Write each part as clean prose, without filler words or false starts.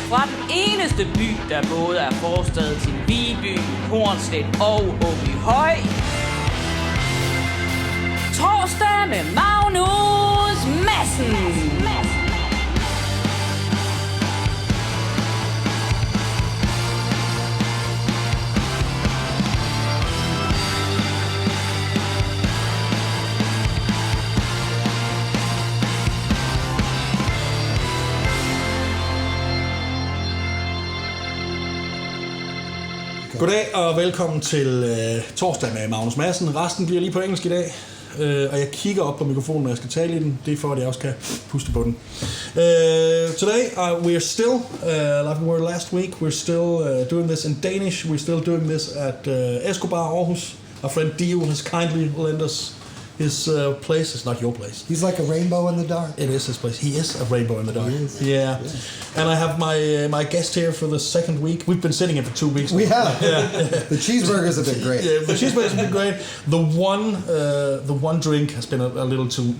fra den eneste by, der både er forstad til Viby, Hornstedt og Åbyhøj. Torsdag med MagnusMadsen. Goddag og velkommen til Torsdag med MagnusMadsen. Resten bliver lige på engelsk i dag, og jeg kigger op på mikrofonen, når jeg skal tale i den. Det er for, at jeg også kan puste på den. Today we're still, like we were last week, we're still doing this in Danish. We're still doing this at Escobar, Aarhus. Our friend Dio has kindly lent us his place. It's not your place. He's like a rainbow in the dark. It is his place. He is a rainbow in the dark. He is. Yeah. And I have my guest here for the second week. We've been sitting here for 2 weeks now. We have. Yeah. The cheeseburgers have been great. Yeah, the cheeseburgers have been great. The one drink has been a little too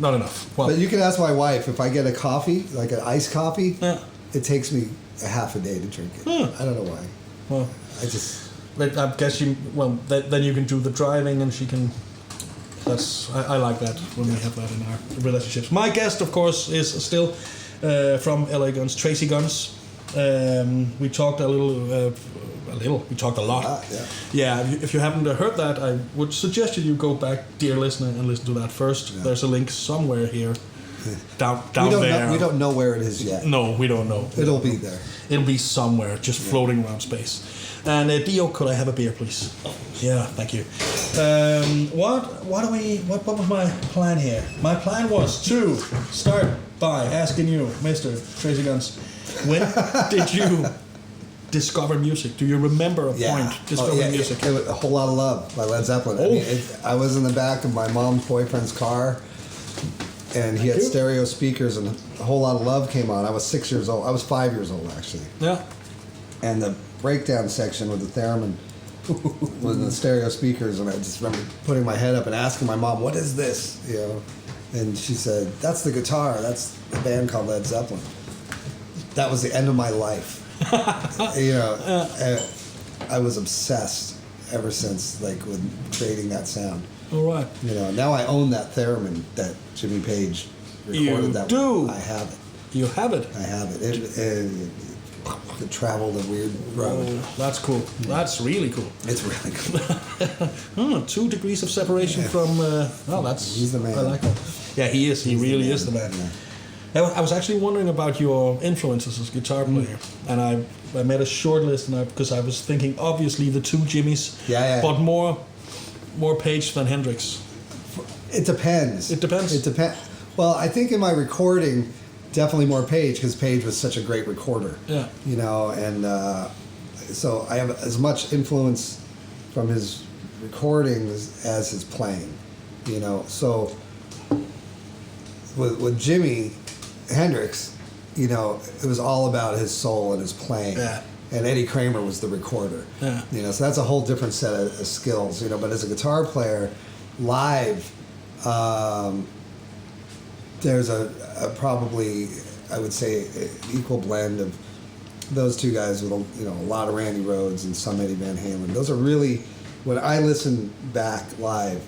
not enough. Well, But you can ask my wife, if I get a coffee, like an iced coffee, it takes me a half a day to drink it. I don't know why. Well, I just... I guess then you can do the driving and she can... I like that when we have that in our relationships. My guest, of course, is still from L.A.Guns, Tracii Guns. We talked a little. We talked a lot. Yeah. If you haven't heard that, I would suggest you go back, dear listener, and listen to that first. Yeah. There's a link somewhere here, down there. We don't know where it is yet. No, we don't know. It'll be there. It'll be somewhere, just floating around space. And Dio, could I have a beer, please? Yeah, thank you. What was my plan here? My plan was to start by asking you, Mr. Tracii Guns, when did you discover music? Do you remember a point discovering music? It was A Whole Lot of Love by Led Zeppelin. I mean, I was in the back of my mom's boyfriend's car, and he had stereo speakers, and A Whole Lot of Love came on. I was 6 years old. I was 5 years old, actually. Yeah. And the breakdown section with the theremin with the stereo speakers, and I just remember putting my head up and asking my mom, "What is this?" You know, and she said, "That's the guitar. That's a band called Led Zeppelin." That was the end of my life. You know, I was obsessed ever since, like, with creating that sound. All right. You know, now I own that theremin that Jimmy Page recorded. You that do. I have it. You have it. I have it. It traveled a weird road. Oh, that's cool. That's really cool. It's really cool. 2 degrees of separation from... He's the man. I like that. Yeah, he is. He really is the man. Yeah. I was actually wondering about your influences as a guitar player, and I made a short list, because I was thinking, obviously, the 2 Jimmys, but more Page than Hendrix. It depends. It depends? It depends. Well, I think in my recording... Definitely more Page, because Page was such a great recorder. Yeah. You know, and so I have as much influence from his recordings as his playing. You know, so with Jimi Hendrix, you know, it was all about his soul and his playing. Yeah. And Eddie Kramer was the recorder. Yeah. You know, so that's a whole different set of skills. You know, but as a guitar player, live. There's a probably, I would say, an equal blend of those 2 guys with a lot of Randy Rhoads and some Eddie Van Halen. Those are really, when I listen back live,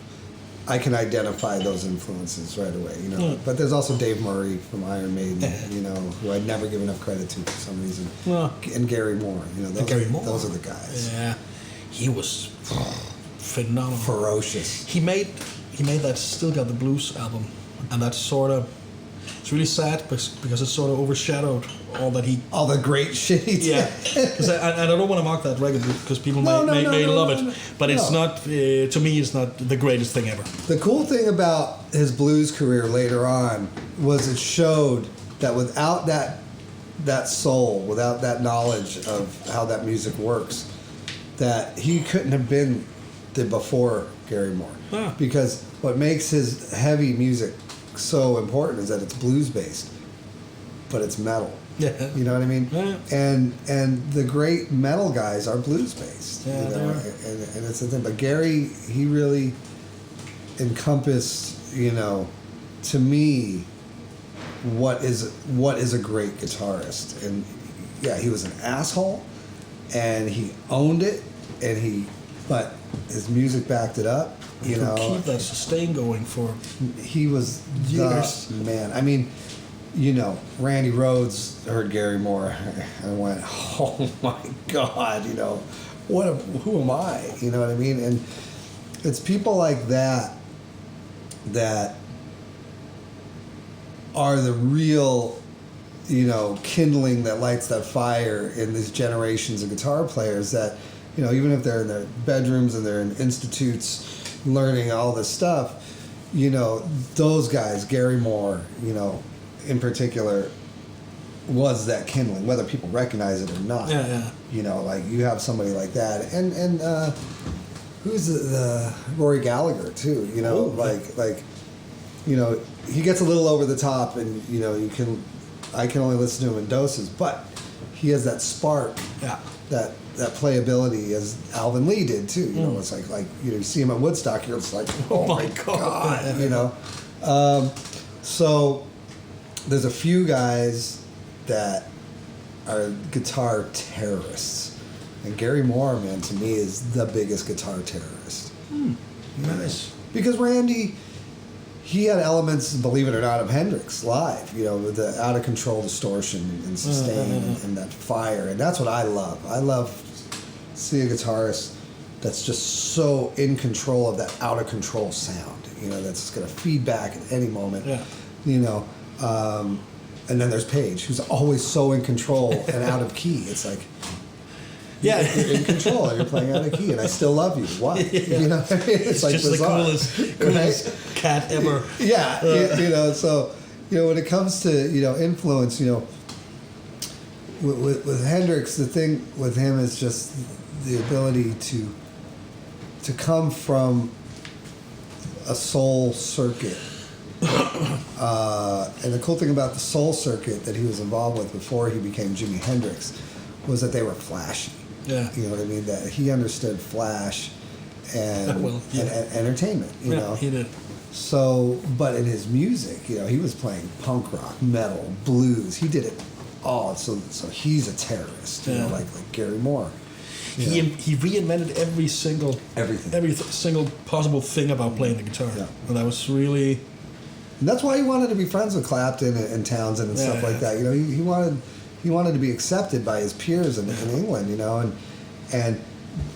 I can identify those influences right away. You know, but there's also Dave Murray from Iron Maiden, you know, who I'd never give enough credit to for some reason, and Gary Moore. You know, those are the guys. Yeah, he was phenomenal, ferocious. He made that Still Got the Blues album. And that's it's really sad because it's sort of overshadowed all the great shit he did. Yeah, because I don't want to mock that record because people may love it, but it's not. To me, it's not the greatest thing ever. The cool thing about his blues career later on was it showed that without that soul, without that knowledge of how that music works, that he couldn't have been the before Gary Moore. Yeah. Because what makes his heavy music so important is that it's blues based, but it's metal. Yeah. You know what I mean? Yeah. And the great metal guys are blues based. Yeah, you know? And it's the thing. But Gary, he really encompassed, you know, to me, what is a great guitarist. And he was an asshole, and he owned it, but his music backed it up. You know, keep that sustain going for. He was years. the man. I mean, you know, Randy Rhoads heard Gary Moore and went, "Oh my God!" You know, who am I? You know what I mean? And it's people like that that are the real, you know, kindling that lights that fire in these generations of guitar players that, you know, even if they're in their bedrooms and they're in institutes learning all this stuff, you know, those guys, Gary Moore, you know, in particular, was that kindling, whether people recognize it or not. Yeah. You know, like you have somebody like that. And who's the Rory Gallagher too, you know, like, you know, he gets a little over the top and, you know, I can only listen to him in doses, but he has that spark, that playability as Alvin Lee did too. You know, it's like you know, you see him at Woodstock, you're just like, oh my God, you know. So there's a few guys that are guitar terrorists, and Gary Moore, man, to me is the biggest guitar terrorist. Nice. Because Randy, he had elements, believe it or not, of Hendrix live, you know, with the out of control distortion and sustain and that fire. And that's what I love. I love seeing a guitarist that's just so in control of that out of control sound, you know, that's going to feedback at any moment, you know. And then there's Page, who's always so in control and out of key. It's like, you're in control and you're playing out of key, and I still love you. Why? You know, it's like just bizarre, the coolest cat ever. You know. So, you know, when it comes to, you know, influence, you know, with Hendrix, the thing with him is just the ability to come from a soul circuit. And the cool thing about the soul circuit that he was involved with before he became Jimi Hendrix was that they were flashy. Yeah. You know what I mean? That he understood flash and, and entertainment, you know? He did. So, but in his music, you know, he was playing punk rock, metal, blues. He did it all. So he's a terrorist, you know, like Gary Moore. He reinvented every single possible thing about playing the guitar. Yeah. And that was really... And that's why he wanted to be friends with Clapton and Townsend and stuff like that. You know, he wanted to be accepted by his peers in England, you know, and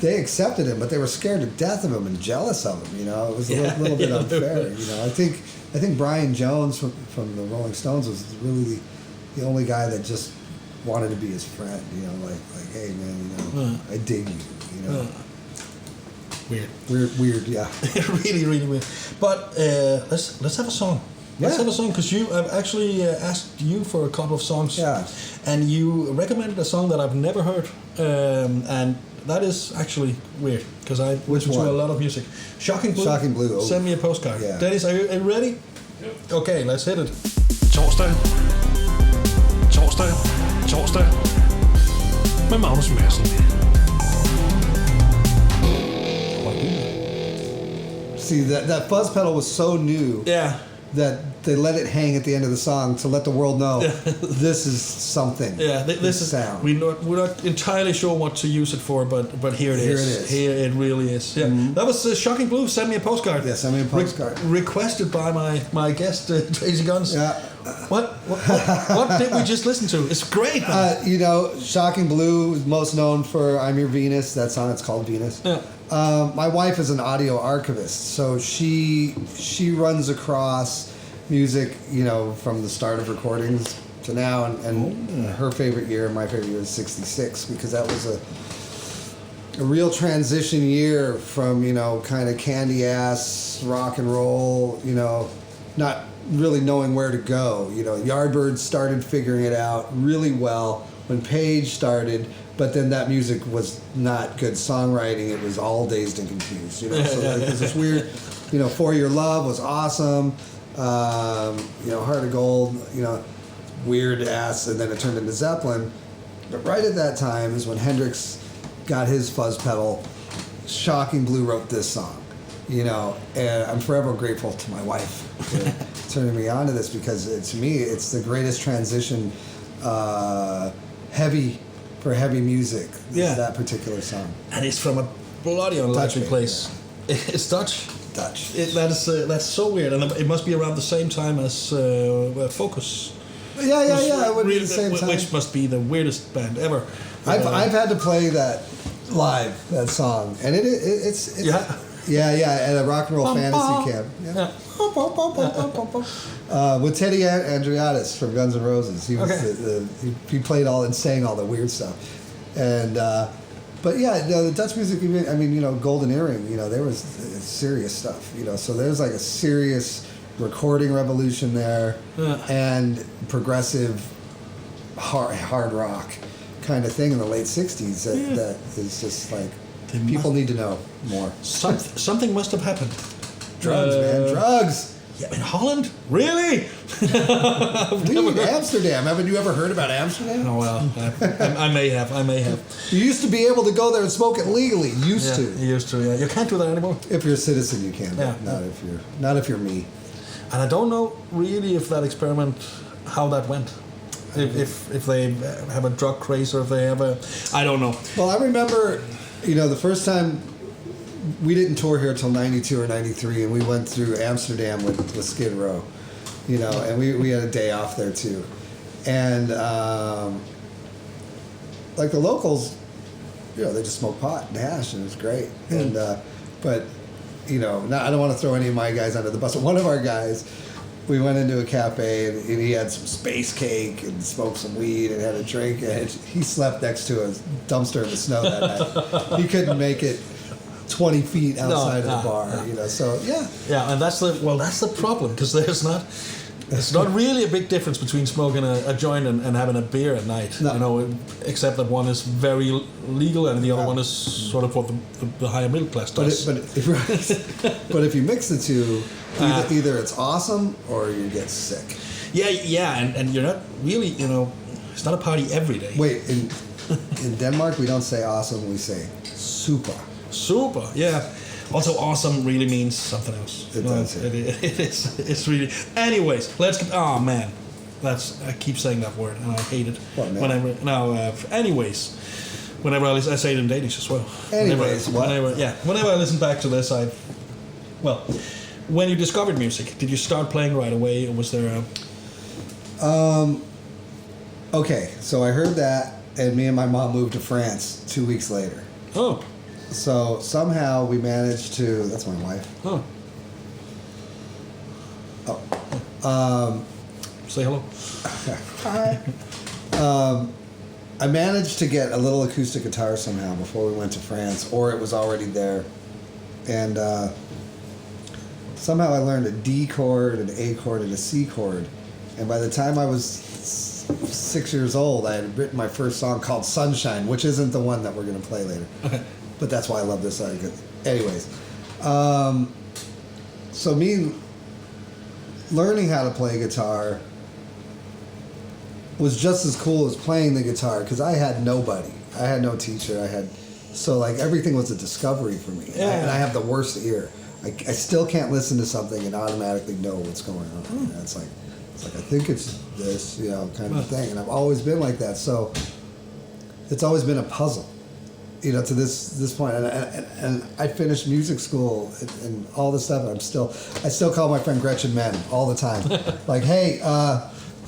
they accepted him, but they were scared to death of him and jealous of him. You know, it was a little bit unfair. You know, I think Brian Jones from the Rolling Stones was really the only guy that just wanted to be his friend. You know, like hey man, you know, I dig you. You know. Weird, yeah. really weird. But let's have a song. Let's have a song, because I've actually asked you for a couple of songs, and you recommended a song that I've never heard, and that is actually weird because I listen to a lot of music. Shocking Blue. Shocking Blue. Send me a postcard. Yeah. Dennis, are you ready? Yep. Okay, let's hit it. Torsdag med MagnusMadsen. See, that fuzz pedal was so new that they let it hang at the end of the song to let the world know this is something. Yeah, this is sound. We're not entirely sure what to use it for, but here it is. Here it really is. Yeah, that was Shocking Blue. Send me a postcard. Yeah, send me a postcard. Requested by my guest Tracii Guns. Yeah. What did we just listen to? It's great. You know, Shocking Blue is most known for "I'm Your Venus." That song, it's called Venus. Yeah. My wife is an audio archivist, so she runs across music, you know, from the start of recordings to now, and her favorite year, my favorite year, is '66, because that was a real transition year from, you know, kind of candy ass rock and roll, you know, not really knowing where to go. You know, Yardbirds started figuring it out really well when Page started. But then that music was not good songwriting. It was all dazed and confused, you know. So there's this weird, you know, For Your Love was awesome. You know, Heart of Gold, you know, weird ass, and then it turned into Zeppelin. But right at that time is when Hendrix got his fuzz pedal. Shocking Blue wrote this song, you know, and I'm forever grateful to my wife for turning me on to this, because to me it's the greatest transition heavy music. Yeah. That particular song. And it's from a bloody unlikely Dutch, place. It's Dutch. Dutch. That's so weird, and it must be around the same time as Focus. Yeah. It would be the same time. Which must be the weirdest band ever. I've had to play that live, that song, and it's at a rock and roll fantasy camp. Yeah. With Teddy Andreadis from Guns N' Roses, he was he played all and sang all the weird stuff, and but yeah, the Dutch music. I mean, Golden Earring. There was serious stuff. So there's like a serious recording revolution there, and progressive hard rock kind of thing in the late '60s that is just like people need to know more. Something must have happened. Drugs, man, drugs. Yeah, in Holland? Really? Amsterdam. Haven't you ever heard about Amsterdam? Oh well, I may have. You used to be able to go there and smoke it legally. You used to. Yeah, you can't do that anymore. If you're a citizen, you can. Yeah. Not if you're me. And I don't know really if that experiment, how that went. If they have a drug craze or if they have a, I don't know. Well, I remember, the first time we didn't tour here until '92 or '93, and we went through Amsterdam with Skid Row, and we had a day off there too, and like the locals, they just smoked pot and hash, and it was great. And but I don't want to throw any of my guys under the bus, but one of our guys, we went into a cafe and he had some space cake and smoked some weed and had a drink, and he slept next to a dumpster in the snow that night. He couldn't make it 20 feet outside of the bar, so yeah. Yeah, and that's the problem, because it's not really a big difference between smoking a joint and having a beer at night, except that one is very legal and the other one is sort of what the higher middle class does. But if you mix the two, either it's awesome or you get sick. Yeah, and you're not really, it's not a party every day. Wait, in Denmark we don't say awesome, we say super. Super, yeah. Also, awesome really means something else. It does. It is. It's really. Anyways, let's get. Oh man, I keep saying that word and I hate it. What, man? Anyways, whenever I say it in Danish as well. Anyways, whenever I listen back to this, when you discovered music, did you start playing right away, or was there a? Okay, so I heard that, and me and my mom moved to France 2 weeks later. Oh. So somehow we managed to. That's my wife. Oh. Say hello. Hi. I managed to get a little acoustic guitar somehow before we went to France, or it was already there, and somehow I learned a D chord, an A chord, and a C chord, and by the time I was 6 years old, I had written my first song called Sunshine, which isn't the one that we're going to play later. Okay. But that's why I love this song. Anyways, so me learning how to play guitar was just as cool as playing the guitar, because I had nobody. I had no teacher. So everything was a discovery for me. Yeah. And I have the worst ear. I still can't listen to something and automatically know what's going on. It's like I think it's this, kind of thing. And I've always been like that. So it's always been a puzzle. To this point, and I finished music school and all this stuff, and I still call my friend Gretchen Men all the time, like, hey,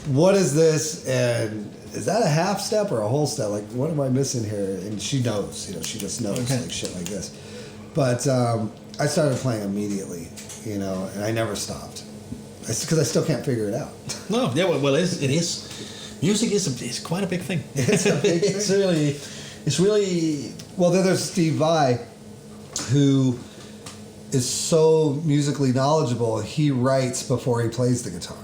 what is this, and is that a half step or a whole step? Like, what am I missing here? And she knows, she just knows, like shit like this. But I started playing immediately, and I never stopped, because I still can't figure it out. No, yeah, well, it is. Music is quite a big thing. It's a big thing. It's really. Well, then there's Steve Vai, who is so musically knowledgeable. He writes before he plays the guitar.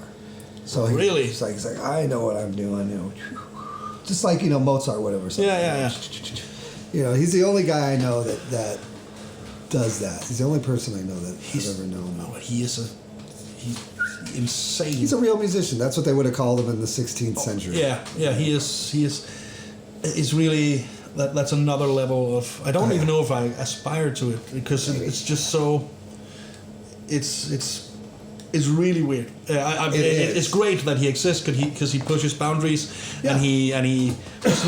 So he's like, I know what I'm doing. Just like Mozart, whatever. Yeah. He's the only guy I know that does that. He's the only person I know that I've ever known. No, he's insane. He's a real musician. That's what they would have called him in the 16th century. Yeah. He is. It's really. That's another level of. I don't even know if I aspire to it, because it's just so. It's is really weird. It's great that he exists because he pushes boundaries, and he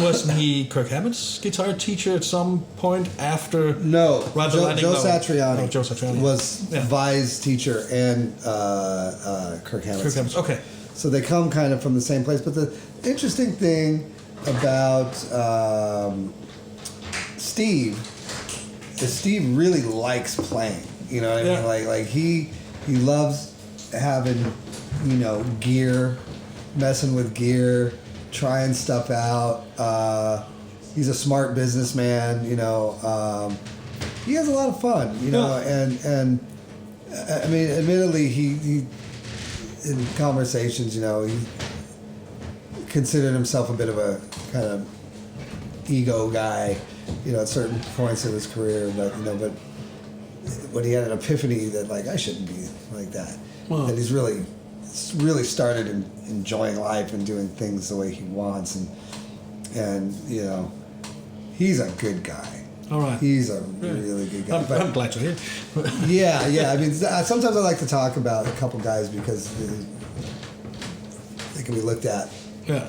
wasn't he Kirk Hammett's guitar teacher at some point after? No, Joe Satriani. Oh, Joe Satriani was Vi's teacher and Kirk Hammett's. Okay. So they come kind of from the same place. But the interesting thing about Steve is Steve really likes playing. You know what I mean? Like he loves having, gear, messing with gear, trying stuff out. He's a smart businessman, he has a lot of fun, and I mean, admittedly, he in conversations, he considered himself a bit of a kind of ego guy, at certain points of his career, but when he had an epiphany that like I shouldn't be like that, that he's really started enjoying life and doing things the way he wants, and he's a good guy. All right, he's a really good guy. I'm glad to hear. yeah. I mean, sometimes I like to talk about a couple guys because they can be looked at. Yeah.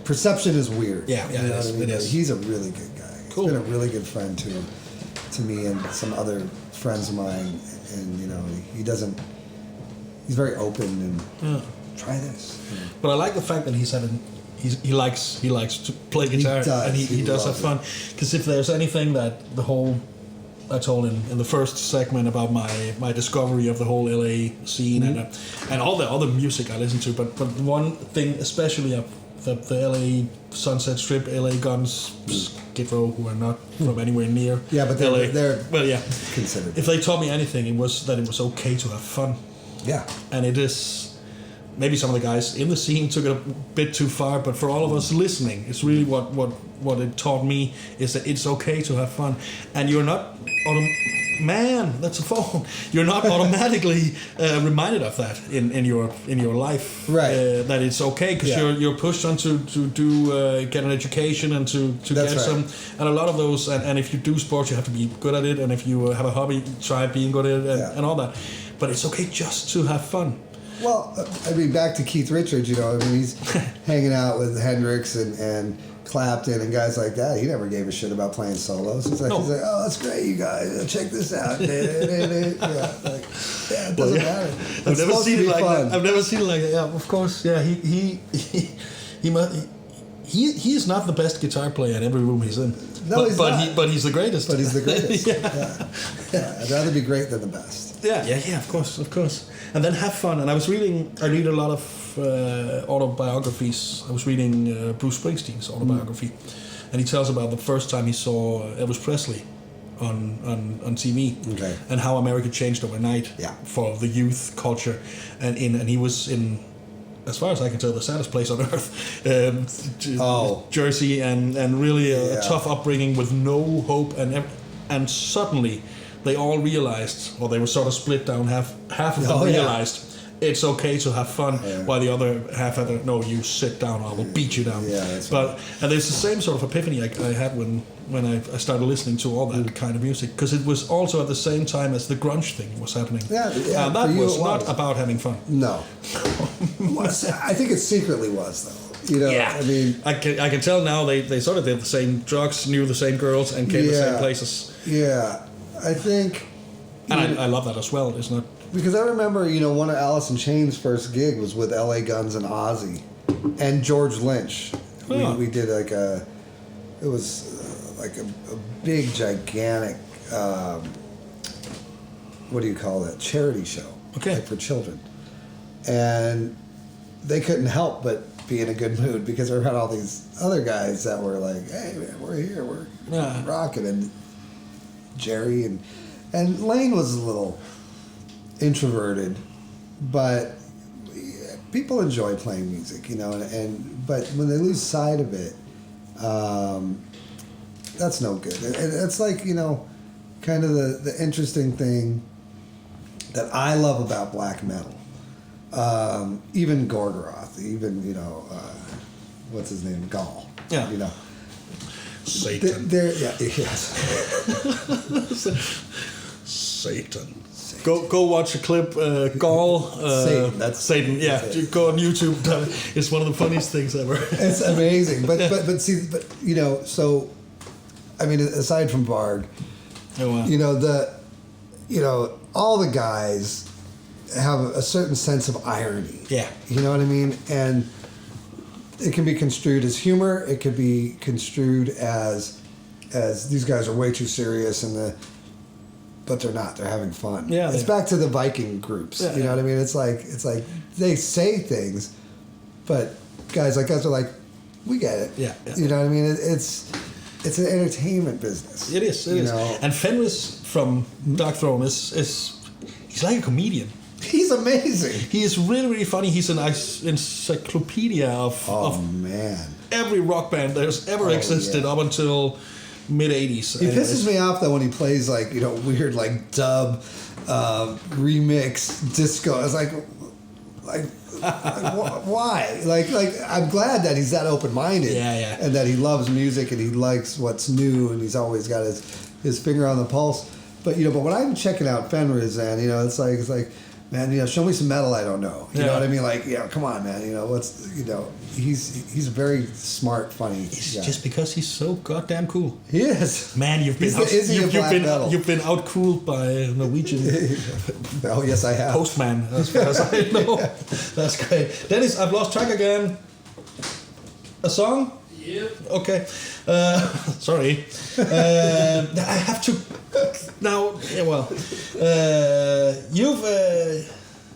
Perception is weird. Yeah, it is. He's a really good guy. Cool. He's been a really good friend to me and some other friends of mine, and he's very open and try this. But I like the fact that he likes to play guitar, and he does have fun. Because if there's anything that I told in the first segment about my discovery of the whole LA scene and all the other music I listen to, but one thing especially of the LA Sunset Strip, L.A.Guns, Skid Row, who are not from anywhere near but they're considered. If they taught me anything, it was that it was okay to have fun. Yeah. And it is. Maybe some of the guys in the scene took it a bit too far, but for all of us listening, it's really what it taught me is that it's okay to have fun, and you're not man, that's a phone. You're not automatically reminded of that in your life, right? That it's okay because you're pushed on to get an education and to get some, and a lot of those, and if you do sports, you have to be good at it, and if you have a hobby, try being good at it, and all that. But it's okay just to have fun. Well, I mean, back to Keith Richards, he's hanging out with Hendrix and Clapton and guys like that. He never gave a shit about playing solos. He's like, oh, that's great, you guys. Check this out. It doesn't matter. I've never seen it like that. I've never seen it like that. Yeah, of course. Yeah, he is not the best guitar player in every room he's in. No, he's not. But he's the greatest. But he's the greatest. Yeah. I'd rather be great than the best. Yeah. Of course. And then have fun. And I read a lot of autobiographies. I was reading Bruce Springsteen's autobiography, and he tells about the first time he saw Elvis Presley on TV, and how America changed overnight for the youth culture, and he was in, as far as I can tell, the saddest place on earth, Jersey, and really a tough upbringing with no hope, and suddenly they all realized, or they were sort of split down. Half of them realized it's okay to have fun, while the other half had no, you sit down, I will beat you down. And there's the same sort of epiphany I had when I started listening to all that kind of music, because it was also at the same time as the grunge thing was happening. And that was not about having fun. No. I think it secretly was, though. I mean, I can tell now they sort of did the same drugs, knew the same girls, and came to the same places. Yeah, I think. And I love that as well, isn't it? Because I remember, one of Alice in Chains' first gig was with L.A.Guns and Ozzy, and George Lynch. We did like a big, gigantic, what do you call that? Charity show. Okay. For children. And they couldn't help but be in a good mood because they had all these other guys that were like, hey man, we're here, we're rocking, and Jerry and Lane was a little introverted, but people enjoy playing music, but when they lose sight of it, that's no good. And it's like, kind of the interesting thing that I love about black metal, even Gorgoroth, even, what's his name? Gaul. Yeah. Satan. Yes. Satan. Go watch a clip. Gall. Satan. That's Satan. Yeah, go on YouTube. It's one of the funniest things ever. It's amazing, but you know, so I mean, aside from Varg, you know, all the guys have a certain sense of irony. Yeah. You know what I mean? And it can be construed as humor. It could be construed as these guys are way too serious but they're not. They're having fun. Yeah. It's back to the Viking groups. Yeah, you know what I mean? It's like they say things, but guys like us are like, we get it. Yeah. You know what I mean? It's an entertainment business. It is. It is. Know? And Fenris from Dark Throne is he's like a comedian. He's amazing. He is really, really funny. He's an encyclopedia of man, every rock band there's ever existed up until mid '80s. He pisses me off though when he plays like, you know, weird like dub remix disco. I was like why? Like I'm glad that he's that open-minded. Yeah. And that he loves music and he likes what's new and he's always got his finger on the pulse. But you know, but when I'm checking out Fenris and you know, it's like, man, you know, show me some metal I don't know. You know what I mean? Like, yeah, come on, man. You know, he's a very smart, funny guy. Just because he's so goddamn cool. He is. Man, you've been outcooled by Norwegian. Oh yes, I have. Postman, as far as I know. That's great. Dennis, I've lost track again. A song? Yep. Okay. Sorry. I have to now. Yeah, well,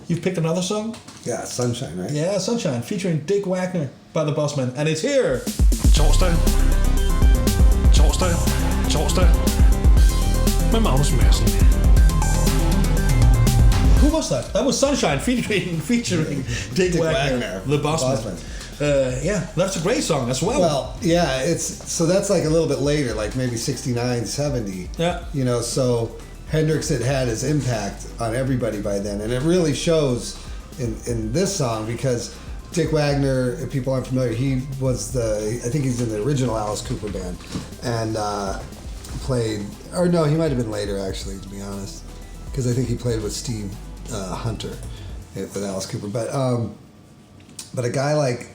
you've picked another song. Yeah, Sunshine, right? Yeah, Sunshine, featuring Dick Wagner by the Bossman, and it's here. Torsdag med MagnusMadsen. Who was that? That was Sunshine, featuring Dick Wagner, the Bossman. Yeah, that's a great song as well. Well, yeah, that's like a little bit later, like maybe 69, 70. Yeah. You know, so Hendrix had his impact on everybody by then, and it really shows in this song because Dick Wagner, if people aren't familiar, I think he's in the original Alice Cooper band, and he might have been later actually, to be honest, because I think he played with Steve Hunter with Alice Cooper, but a guy like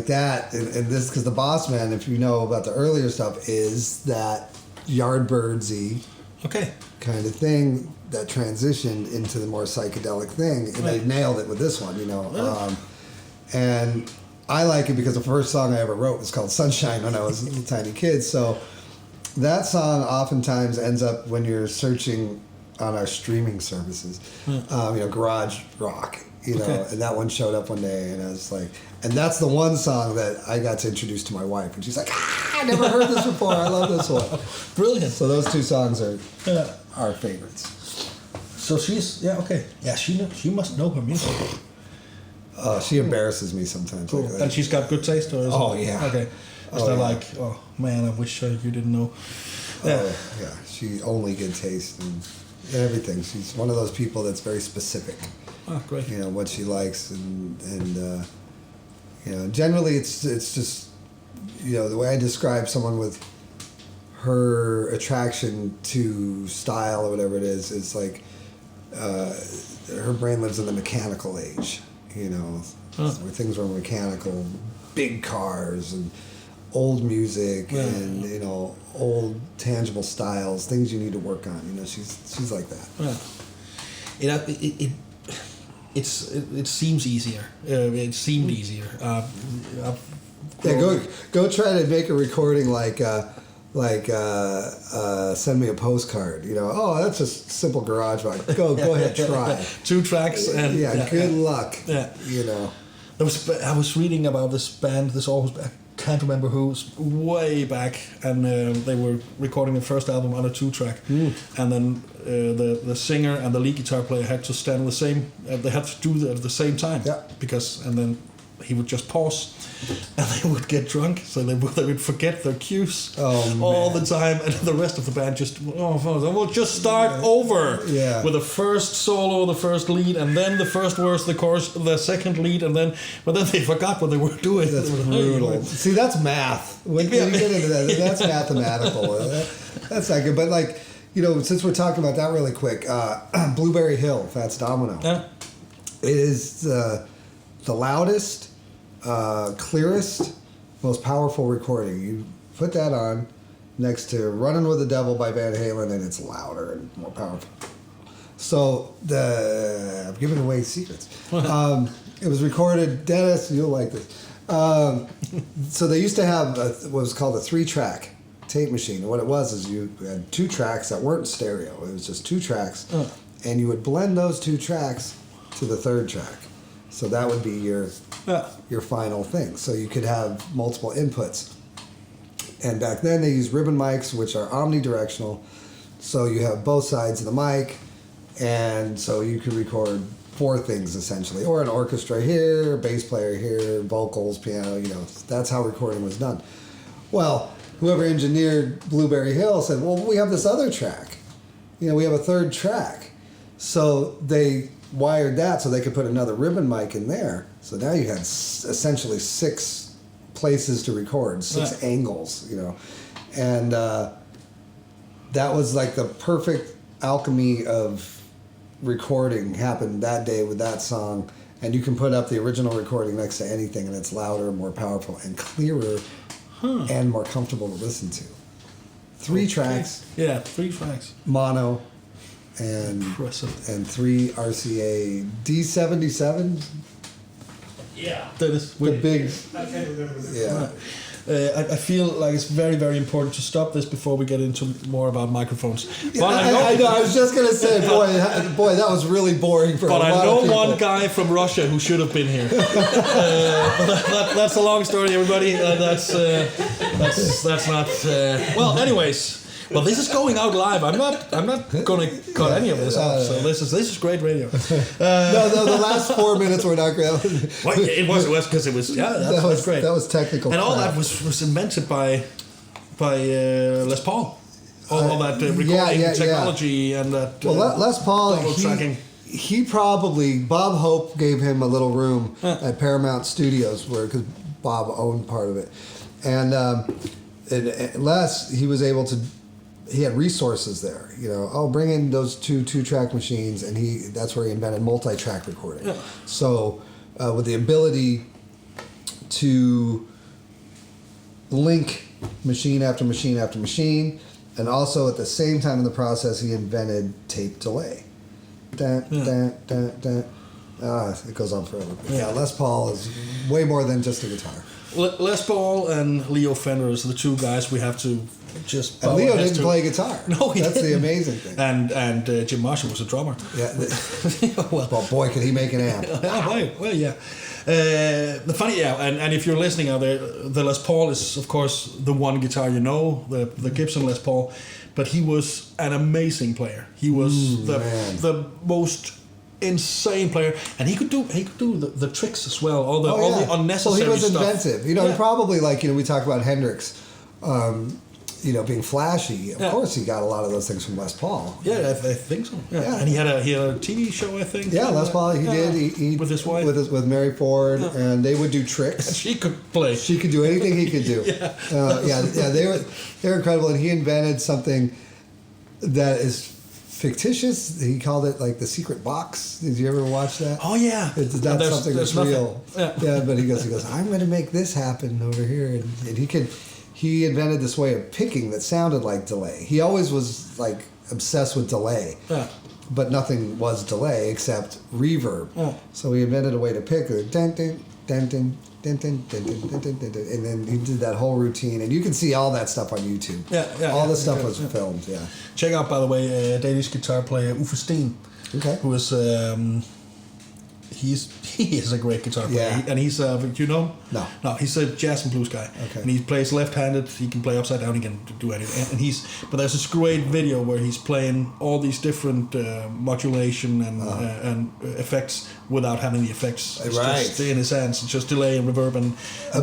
that, and this, because the Bossman, if you know about the earlier stuff, is that Yardbirdsy kind of thing that transitioned into the more psychedelic thing, and they nailed it with this one, you know. And I like it because the first song I ever wrote was called Sunshine when I was a little tiny kid. So that song oftentimes ends up when you're searching on our streaming services, you know, garage rock. You know, and that one showed up one day, and I was like, and that's the one song that I got to introduce to my wife, and she's like, I never heard this before. I love this one. Brilliant. So those two songs are our favorites. So she's she must know her music. She embarrasses me sometimes. Cool. And she's got good taste, or is okay. Is that like, oh man, I wish you didn't know. Yeah. Oh yeah, she only good taste and everything. She's one of those people that's very specific. Oh, great. You know what she likes, and you know, generally it's just, you know, the way I describe someone with her attraction to style or whatever it is like her brain lives in the mechanical age, you know, where things were mechanical, big cars and old music and, you know, old tangible styles, things you need to work on. You know, she's like that. Yeah. It seems easier. It seemed easier. Go try to make a recording like send me a postcard. You know, oh, that's a simple garage rock. Go ahead, try. 2 tracks and good luck. Yeah, you know. I was reading about this band. I can't remember who's way back, and they were recording the first album on a 2-track, and then the singer and the lead guitar player had to stand on the same. They had to do it at the same time, and then he would just pause, and they would get drunk, so they would forget their cues all the time, and the rest of the band just we'll just start over with the first solo, the first lead, and then the first verse, the chorus, the second lead, but then they forgot what they were doing. That's brutal. See, that's math. When you get into that, that's mathematical. That's not good. But like, since we're talking about that really quick, Blueberry Hill, Fats Domino. Yeah. It is the loudest, clearest, most powerful recording. You put that on next to Running with the Devil by Van Halen, and it's louder and more powerful. So I'm giving away secrets. It was recorded, Dennis, you'll like this. So they used to have what was called a 3-track tape machine. And what it was is you had 2 tracks that weren't stereo. It was just 2 tracks. And you would blend those 2 tracks to the 3rd track. So that would be your final thing. So you could have multiple inputs. And back then they used ribbon mics, which are omnidirectional. So you have both sides of the mic. And so you could record 4 things essentially, or an orchestra here, a bass player here, vocals, piano, that's how recording was done. Well, whoever engineered Blueberry Hill said, well, we have this other track. We have a 3rd track. So they wired that so they could put another ribbon mic in there. So now you had essentially 6 places to record, 6 angles, And that was like the perfect alchemy of recording happened that day with that song, and you can put up the original recording next to anything and it's louder, more powerful, and clearer, and more comfortable to listen to. 3 tracks. Yeah, 3 tracks. Mono, and Impressive. and 3 RCA D77. Yeah. That is The big. I can't remember the Yeah. I feel like it's very, very important to stop this before we get into more about microphones. But I know. I was just gonna say, boy, that was really boring for. But a lot I know of people. one guy from Russia who should have been here. That's a long story, everybody. That's not. Well, anyways. Well, this is going out live. I'm not going to cut any of this out. So this is great radio. No, the last 4 minutes were not great. Well, it was because it was that's great. That was technical. And all crap. that was invented by Les Paul. All that recording technology and that. Well, Les Paul, double tracking. he probably, Bob Hope gave him a little room at Paramount Studios because Bob owned part of it, and Les, he was able to. He had resources there, bring in those 2-track machines, and that's where he invented multi-track recording. Yeah. So with the ability to link machine after machine after machine, and also at the same time in the process, he invented tape delay. It goes on forever. Yeah, Les Paul is way more than just a guitar. Les Paul and Leo Fender is the 2 guys we have to just. And Leo didn't play guitar. No, that's didn't. the amazing thing. And Jim Marshall was a drummer. Yeah. Well, boy, could he make an amp. Well, yeah. The funny, and if you're listening out there, the Les Paul is of course the one guitar the Gibson Les Paul, but he was an amazing player. He was the most insane player, and he could do the tricks as well, all the unnecessary stuff. Well, he was inventive. He probably we talk about Hendrix, being flashy. Of course, he got a lot of those things from Les Paul. Yeah, I think so. Yeah. And he had a TV show, I think. Yeah, Les Paul. He did. He with his wife, with Mary Ford, and they would do tricks. And she could play. She could do anything he could do. They were incredible, and he invented something that is fictitious. He called it like the secret box. Did you ever watch that? Oh yeah, it's not something that's real. Yeah, but he goes. I'm going to make this happen over here, and he invented this way of picking that sounded like delay. He always was like obsessed with delay, but nothing was delay except reverb. So he invented a way to pick it. Dun, dun, dun, dun, dun, dun, dun, dun, dun, dun, dun, and then he did that whole routine, and you can see all that stuff on YouTube. All this stuff was filmed. Yeah. Check out, by the way, a Danish guitar player, Uffe Steen. Okay. Who is he is a great guitar player. Yeah. And he's do you know him? No, he's a jazz and blues guy. Okay. And he plays left-handed. He can play upside down. He can do anything. And but there's this great video where he's playing all these different modulation and effects without having the effects. It's just in his hands. It's just delay and reverb and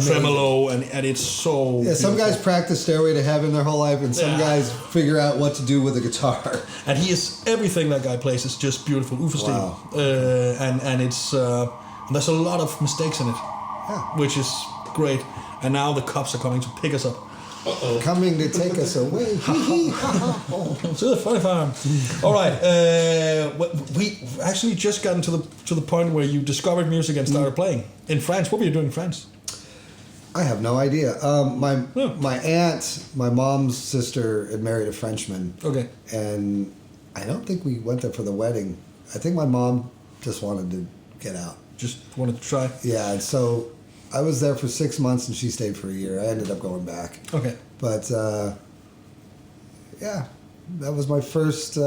tremolo, and it's so. Yeah, some guys practice Stairway to Heaven their whole life, and some guys figure out what to do with a guitar. And everything that guy plays is just beautiful. Uffe Steen. Wow. And it's there's a lot of mistakes in it, which is great. And now the cops are coming to pick us up. coming to take us away. To the funny farm. All right. We actually just gotten to the point where you discovered music and started playing in France. What were you doing in France? I have no idea. My aunt, my mom's sister, had married a Frenchman. Okay. And I don't think we went there for the wedding. I think my mom just wanted to get out. Just wanted to try. Yeah, and so I was there for 6 months and she stayed for a year. I ended up going back. Okay. But yeah, that was my first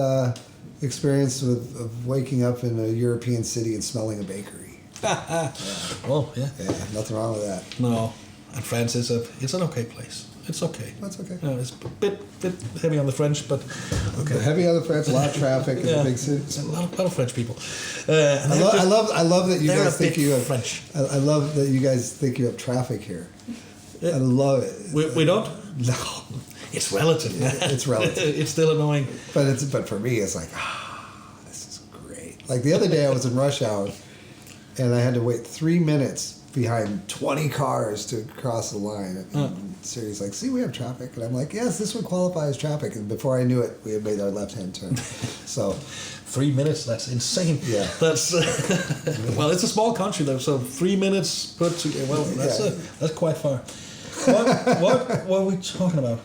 experience of waking up in a European city and smelling a bakery. Well, yeah. Yeah, nothing wrong with that. No, and France is an okay place. It's okay. That's okay. It's a bit heavy on the French, but okay. Heavy on the French, a lot of traffic in the big cities. A lot of French people. I love that you they're guys a think bit you have French. I love that you guys think you have traffic here. I love it. We don't. No, It's relative. it's relative. It's still annoying. But for me, it's like, this is great. Like the other day, I was in rush hour, and I had to wait 3 minutes behind 20 cars to cross the line. And Siri's like, see, we have traffic. And I'm like, yes, this would qualify as traffic. And before I knew it, we had made our left-hand turn. So 3 minutes, that's insane. Yeah. That's well, it's a small country though, so 3 minutes put together. Well, that's quite far. What were we talking about?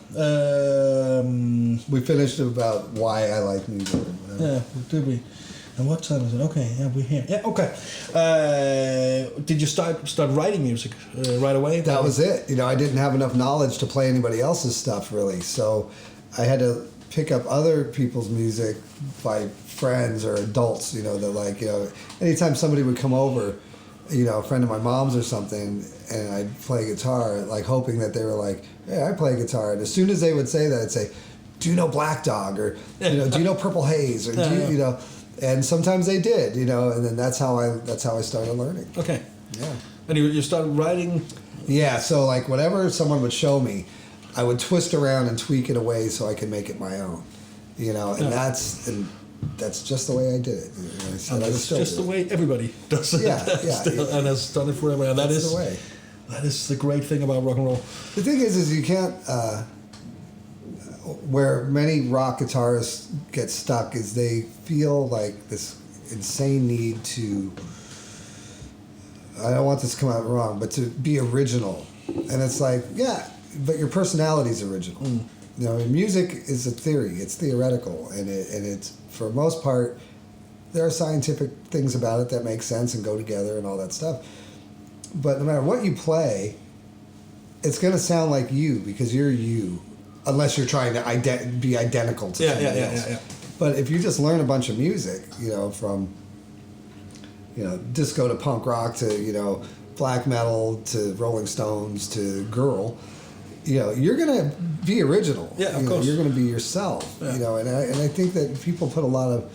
we finished about why I like music. Yeah, did we? And what time is it? Okay, yeah, we're here. Yeah, okay. Did you start writing music right away? That was it. I didn't have enough knowledge to play anybody else's stuff, really. So I had to pick up other people's music by friends or adults, that anytime somebody would come over, a friend of my mom's or something, and I'd play guitar, like hoping that they were like, hey, I play guitar. And as soon as they would say that, I'd say, do you know Black Dog? Or, do you know Purple Haze? Or, do you and sometimes they did, and then that's how I started learning. Okay. Yeah. And you started writing? Yeah, so like whatever someone would show me, I would twist around and tweak it away so I could make it my own. And that's just the way I did it. That's just the way everybody does it. Yeah. And has done it forever. And that's the way. That is the great thing about rock and roll. The thing is you can't. Where many rock guitarists get stuck is they feel like this insane need to. I don't want this to come out wrong, but to be original, and it's like, yeah, but your personality's original. Music is a theory; it's theoretical, and it's for the most part, there are scientific things about it that make sense and go together and all that stuff. But no matter what you play, it's going to sound like you because you're you. Unless you're trying to be identical to somebody else. Yeah. But if you just learn a bunch of music, from disco to punk rock to black metal to Rolling Stones to girl, you're gonna be original. Yeah, of course. You're gonna be yourself. Yeah. And I think that people put a lot of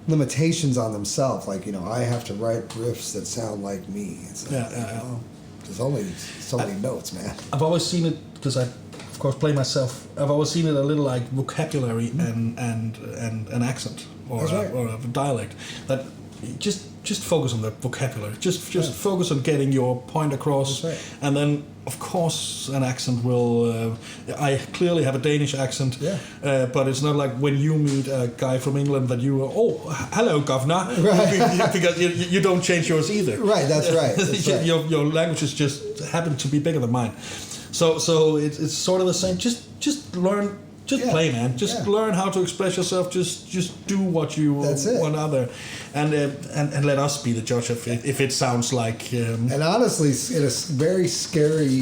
limitations on themselves. Like I have to write riffs that sound like me. It's like, there's only so many notes, man. I've always seen it because I, of course, play myself. I've always seen it a little like vocabulary and an accent or a dialect. That just focus on the vocabulary. Just focus on getting your point across, and then of course an accent will. I clearly have a Danish accent, but it's not like when you meet a guy from England that you hello governor, because you don't change yours either. Right, that's right. That's right. Your languages just happen to be bigger than mine. So it's sort of the same. Just learn. Just play, man. Just learn how to express yourself. Just do what you want other, and let us be the judge of it, if it sounds like. And honestly, a very scary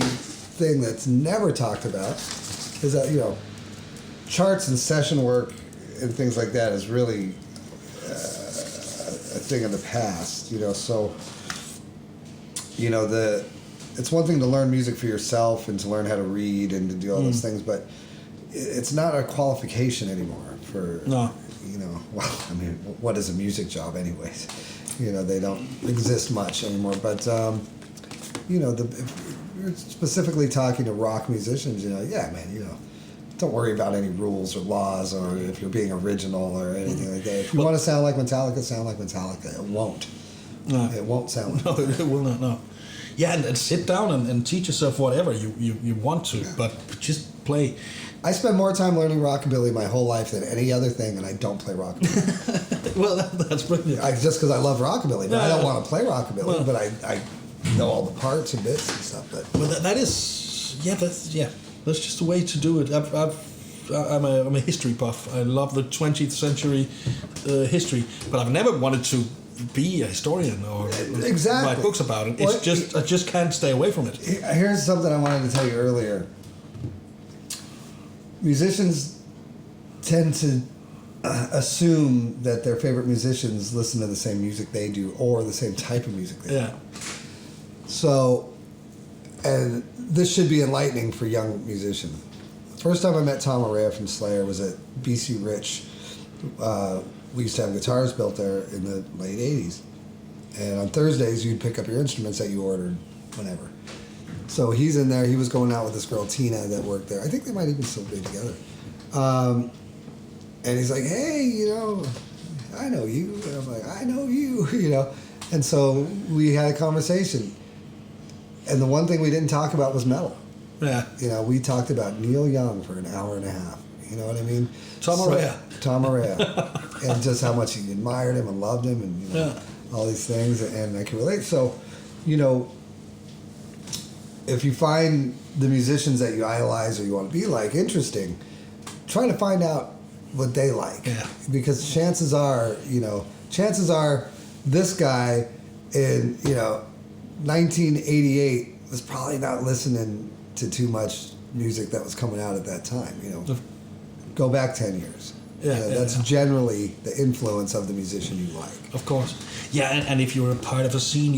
thing that's never talked about is that charts and session work and things like that is really a thing of the past. So it's one thing to learn music for yourself and to learn how to read and to do all those things, but it's not a qualification anymore for, what is a music job anyways? They don't exist much anymore. But, if you're specifically talking to rock musicians, don't worry about any rules or laws or if you're being original or anything like that. If you want to sound like Metallica, sound like Metallica. It won't. No. It won't sound like No, it will not, no. Yeah, and sit down and teach yourself whatever you want to, but just play. I spend more time learning rockabilly my whole life than any other thing, and I don't play rockabilly. Well, that's brilliant. Just because I love rockabilly, but I don't want to play rockabilly. Well, but I know all the parts and bits and stuff. But that's just the way to do it. I'm a history buff. I love the 20th century history, but I've never wanted to be a historian or write books about it. It's I just can't stay away from it. Here's something I wanted to tell you earlier. Musicians tend to assume that their favorite musicians listen to the same music they do or the same type of music they do. So, and this should be enlightening for young musicians. First time I met Tom Araya from Slayer was at BC Rich. We used to have guitars built there in the late 80s. And on Thursdays, you'd pick up your instruments that you ordered whenever. So he's in there. He was going out with this girl, Tina, that worked there. I think they might even still be together. And he's like, hey, I know you. And I'm like, I know you, And so we had a conversation. And the one thing we didn't talk about was metal. Yeah. We talked about Neil Young for an hour and a half. You know what I mean? Tom Araya. And just how much he admired him and loved him and all these things. And I can relate. So, if you find the musicians that you idolize or you want to be like interesting, try to find out what they like. Yeah. Because chances are this guy in, 1988 was probably not listening to too much music that was coming out at that time, Go back 10 years. That's generally the influence of the musician you like. Of course. Yeah, and if you're a part of a scene,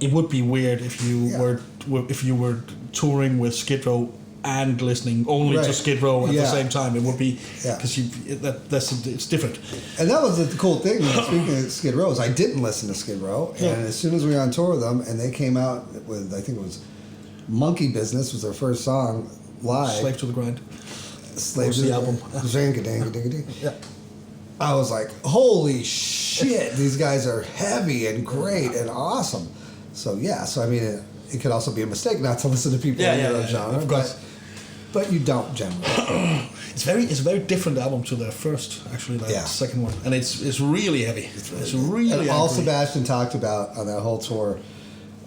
it would be weird if you were touring with Skid Row and listening only to Skid Row at the same time. It would be because it's different. And that was the cool thing. Speaking of Skid Row, is I didn't listen to Skid Row, and as soon as we were on tour with them, and they came out with, I think it was Monkey Business was their first song live. Slave to the Grind. Slave to the the album. Yeah. I was like, holy shit, these guys are heavy and great and awesome. So I mean, it could also be a mistake not to listen to people in their genre, of course. But you don't generally. It's a very different album to their first, actually, second one, and it's really heavy. It's really. And all Sebastian talked about on that whole tour.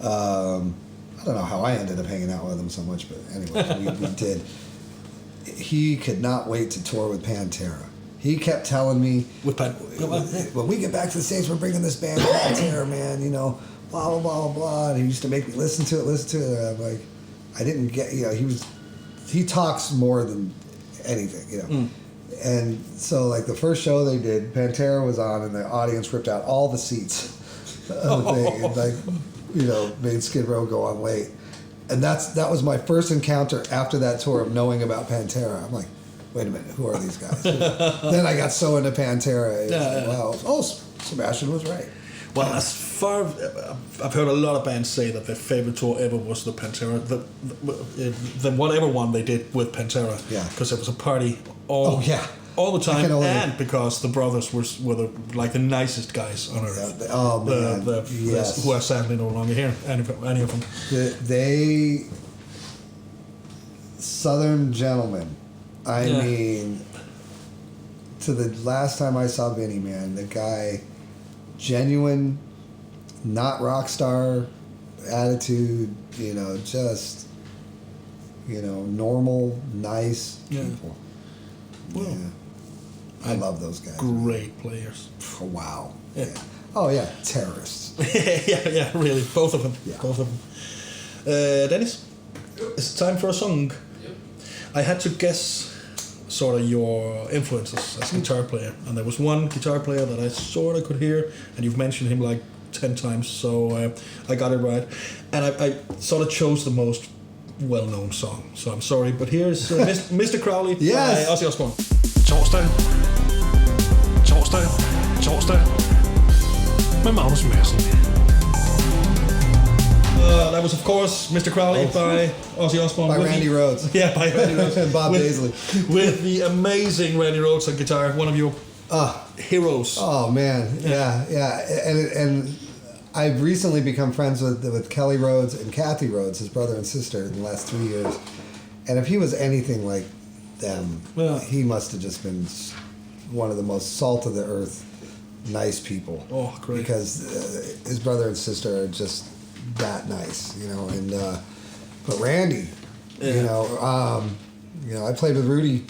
I don't know how I ended up hanging out with him so much, but anyway, we did. He could not wait to tour with Pantera. He kept telling me, when we get back to the States, we're bringing this band Pantera, man, blah, blah, blah, blah. And he used to make me listen to it. And I'm like, I didn't get, he talks more than anything, And so, like, the first show they did, Pantera was on, and the audience ripped out all the seats of the thing. And, like, made Skid Row go on late. And that was my first encounter after that tour of knowing about Pantera. I'm like, wait a minute, who are these guys? Then I got so into Pantera. Wow. Oh, Sebastian was right. Well, as far I've heard a lot of bands say that their favorite tour ever was the Pantera, the whatever one they did with Pantera. Yeah. Because it was a party all the time, and because the brothers were the nicest guys on earth. Who are sadly no longer here, any of them. They Southern gentlemen. I mean, to the last time I saw Vinny, man, the guy, genuine, not rock star attitude, just, normal, nice people. Well, I love those guys. Great players. Oh, wow. Yeah. Oh, yeah, terrorists. yeah, really, both of them. Yeah. Both of them. Dennis, it's time for a song. Yep. I had to guess sort of your influences as a guitar player, and there was one guitar player that I sort of could hear, and you've mentioned him like 10 times, so I got it right. And I sort of chose the most well-known song, so I'm sorry, but here's Mr. Crowley by Ozzy Osbourne. Torsdag med MagnusMadsen. That was, of course, Mr. Crowley by Ozzy Osbourne. By Randy Rhoads. Yeah, by Randy Rhoads. And Bob Daisley. With the amazing Randy Rhoads on guitar, one of your heroes. Oh, man. Yeah. And I've recently become friends with Kelly Rhodes and Kathy Rhodes, his brother and sister, in the last 3 years. And if he was anything like them, he must have just been one of the most salt of the earth, nice people. Oh, great! Because his brother and sister are just that nice, you know. And but Randy, you know, I played with Rudy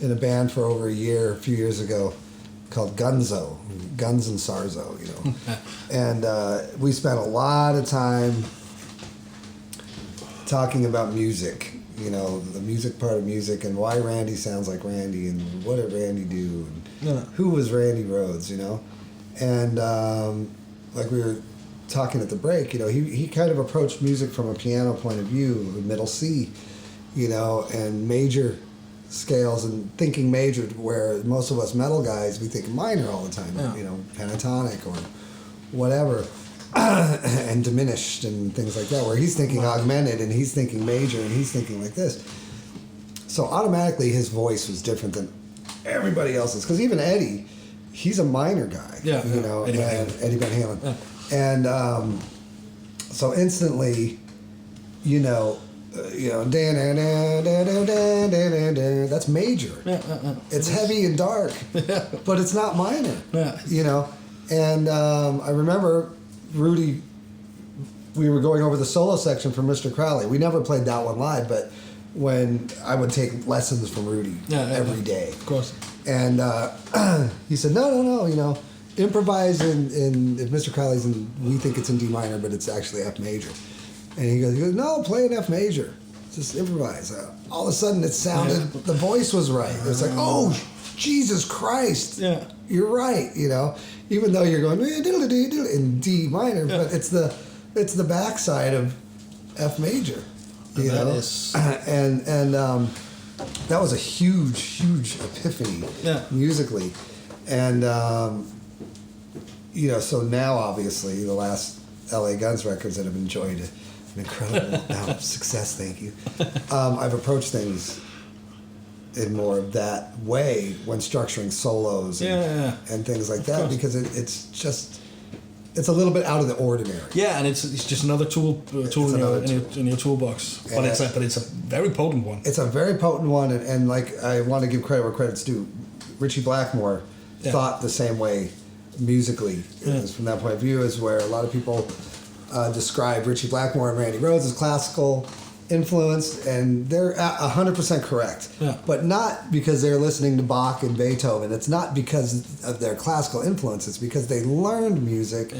in a band for over a few years ago, called Guns and Sarzo, you know. And we spent a lot of time talking about music, you know, the music part of music and why Randy sounds like Randy and what did Randy do and who was Randy Rhodes, you know. And like we were talking at the break, you know, he kind of approached music from a piano point of view, middle C, you know, and major scales and thinking major, where most of us metal guys, we think minor all the time, you know, pentatonic or whatever, and diminished and things like that, where he's thinking augmented and he's thinking major and he's thinking like this. So automatically his voice was different than everybody else's, because even Eddie, he's a minor guy, you know, Eddie Van Halen. And so instantly, you know, that's major. It's heavy and dark, but it's not minor. You know, and I remember Rudy. We were going over the solo section from Mr. Crowley. We never played that one live, but when I would take lessons from Rudy every day, of course. And he said, no, you know, improvise in if Mr. Crowley's in, we think it's in D minor, but it's actually F major. And he goes, no, play an F major. Just improvise. All of a sudden it sounded, the voice was right. It was like, oh, Jesus Christ. Yeah. You're right, you know. Even though you're going, in D minor, but it's the backside of F major. You know? And that was a huge epiphany musically. And, you know, so now obviously the last L.A.Guns records that have enjoyed an incredible amount of success, thank you. I've approached things in more of that way when structuring solos and things like that, because it's a little bit out of the ordinary. Yeah, and it's just another tool in your toolbox. But it's a very potent one. It's a very potent one, and like I want to give credit where credit's due. Richie Blackmore thought the same way musically. From that point of view, is where a lot of people describe Richie Blackmore and Randy Rhodes as classical influenced, and they're 100% correct. Yeah. But not because they're listening to Bach and Beethoven. It's not because of their classical influence. It's because they learned music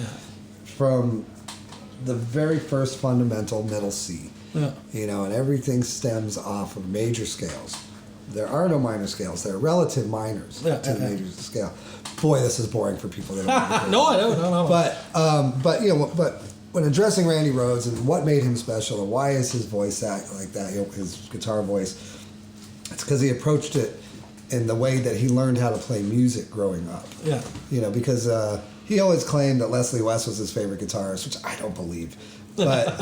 from the very first fundamental middle C. Yeah. You know, and everything stems off of major scales. There are no minor scales. There are relative minors to the major scale. Boy, this is boring for people that don't know. No. But you know, but when addressing Randy Rhodes and what made him special and why is his voice like that, you know, his guitar voice, it's because he approached it in the way that he learned how to play music growing up. Yeah. You know, because he always claimed that Leslie West was his favorite guitarist, which I don't believe. But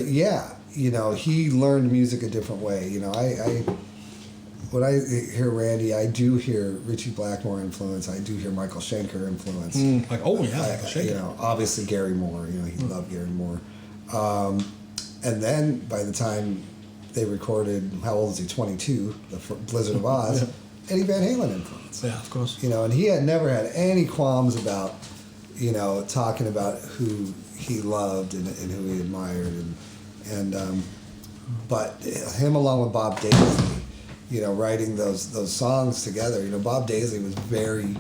yeah, you know, he learned music a different way. You know, when I hear Randy, I do hear Richie Blackmore influence. I do hear Michael Schenker influence. Michael Schenker. You know, obviously Gary Moore. You know, he loved Gary Moore. And then by the time they recorded, how old is he? 22, the Blizzard of Oz. Eddie Van Halen influence. Yeah, of course. You know, and he had never had any qualms about, you know, talking about who he loved and who he admired, but him along with Bob Daisley, you know, writing those songs together. You know, Bob Daisley was very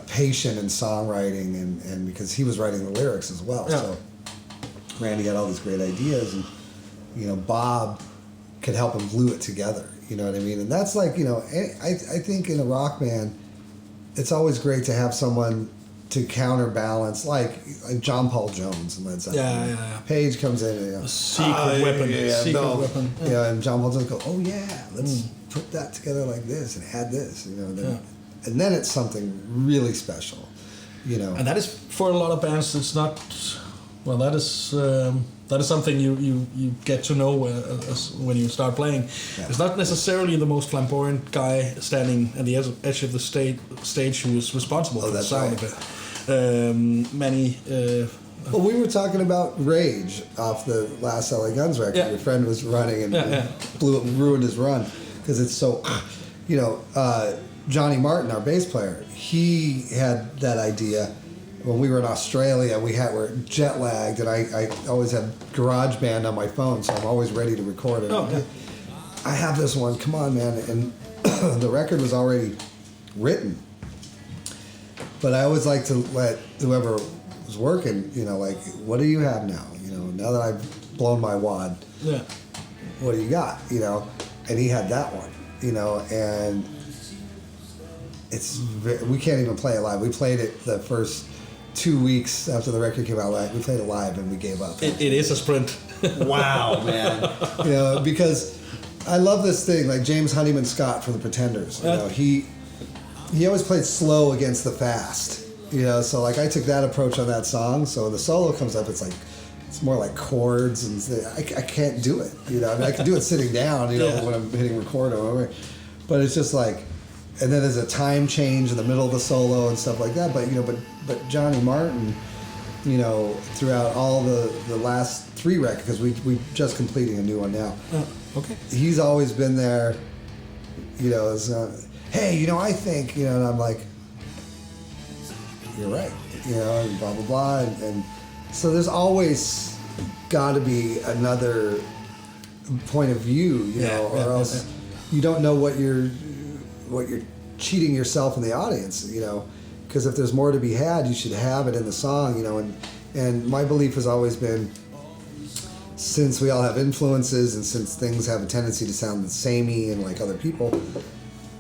patient in songwriting, and because he was writing the lyrics as well. Yeah. So Randy had all these great ideas, and you know, Bob could help him glue it together. You know what I mean? And that's like, you know, I think in a rock band, it's always great to have someone to counterbalance, like John Paul Jones and Led Zeppelin. Yeah. Page comes in, and, you know, secret weapon. Yeah. You know, and John Paul Jones goes, oh yeah, let's put that together like this and add this, you know, and then it's something really special, you know. And that is for a lot of bands. It's not Well, that is something you get to know when you start playing. Yeah. It's not necessarily the most flamboyant guy standing at the edge of the stage who is responsible for the sound of it. Well, we were talking about Rage off the last L.A.Guns record. Yeah. Your friend was running and ruined his run because it's so, Johnny Martin, our bass player, he had that idea when we were in Australia. We're jet lagged, and I always had GarageBand on my phone, so I'm always ready to record it. Oh, yeah. I have this one. Come on, man! And the record was already written, but I always like to let whoever was working, like, what do you have now? Now that I've blown my wad, what do you got? And he had that one, and we can't even play it live. We played it the first 2 weeks after the record came out. We played it live and we gave up. It is a sprint. Wow, man! Because I love this thing, like James Honeyman Scott from the Pretenders. He always played slow against the fast. So like I took that approach on that song. So when the solo comes up, it's more like chords, and I can't do it. I can do it sitting down, when I'm hitting record or whatever. But it's just like, and then there's a time change in the middle of the solo and stuff like that. But but Johnny Martin, throughout all the last 3 records, because we just completing a new one now. Okay. He's always been there. As hey, I think, and I'm like, you're right, and blah, blah, blah. And so there's always got to be another point of view, or else you don't know what you're cheating yourself in the audience, because if there's more to be had, you should have it in the song, and my belief has always been, since we all have influences and since things have a tendency to sound samey and like other people,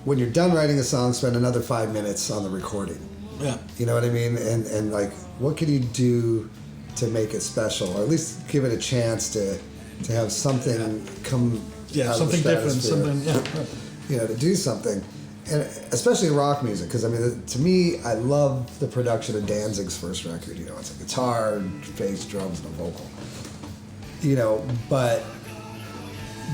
when you're done writing a song, spend another 5 minutes on the recording. Yeah. You know what I mean? And like, what can you do to make it special, or at least give it a chance to have something come out something of the different, something, to do something. And especially in rock music, because to me, I love the production of Danzig's first record. It's a guitar, bass, drums, and a vocal. But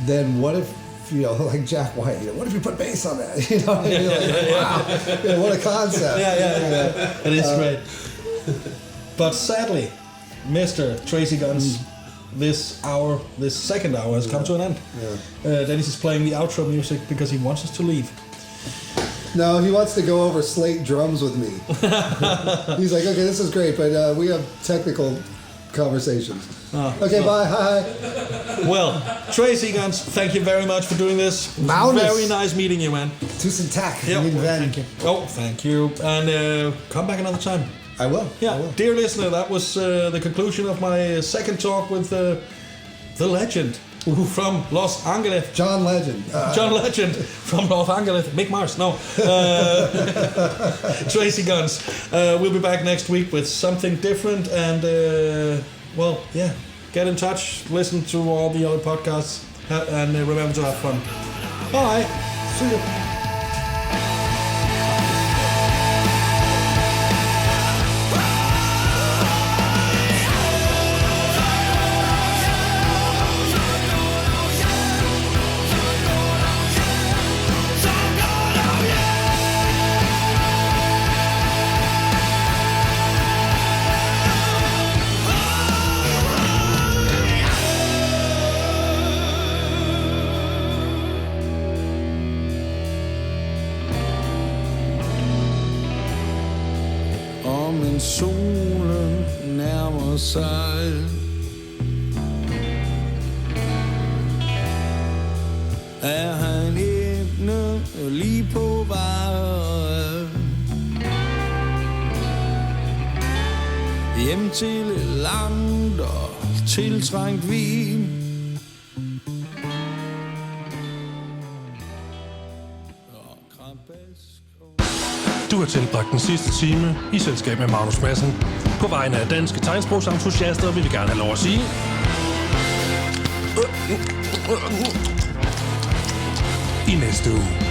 then what if, like Jack White, what if you put bass on that? Wow, what a concept. Yeah. It is great. But sadly, Mr. Tracii Guns, this second hour has come to an end. Yeah. Dennis is playing the outro music because he wants us to leave. No, he wants to go over slate drums with me. He's like, okay, this is great, but we have technical conversations. Bye. Hi. Well, Tracii Guns, thank you very much for doing this. Magnus. Very nice meeting you, man. Tusen tack. Yep. Thank you. Oh, thank you. And come back another time. I will. Yeah, I will. Dear listener, that was the conclusion of my second talk with the legend from Los Angeles. John Legend. John Legend from Los Angeles. Mick Mars, no. Tracii Guns. We'll be back next week with something different. And, get in touch. Listen to all the other podcasts. And remember to have fun. Bye. See you. Solen nærmer sig. Er han endnu lige på vej hjem til et langt og tiltrængt vin? Du har tilbragt den sidste time i selskab med Magnus Madsen. På vegne af danske tegnsprogsentusiaster vil vi gerne have lov at sige... I næste uge.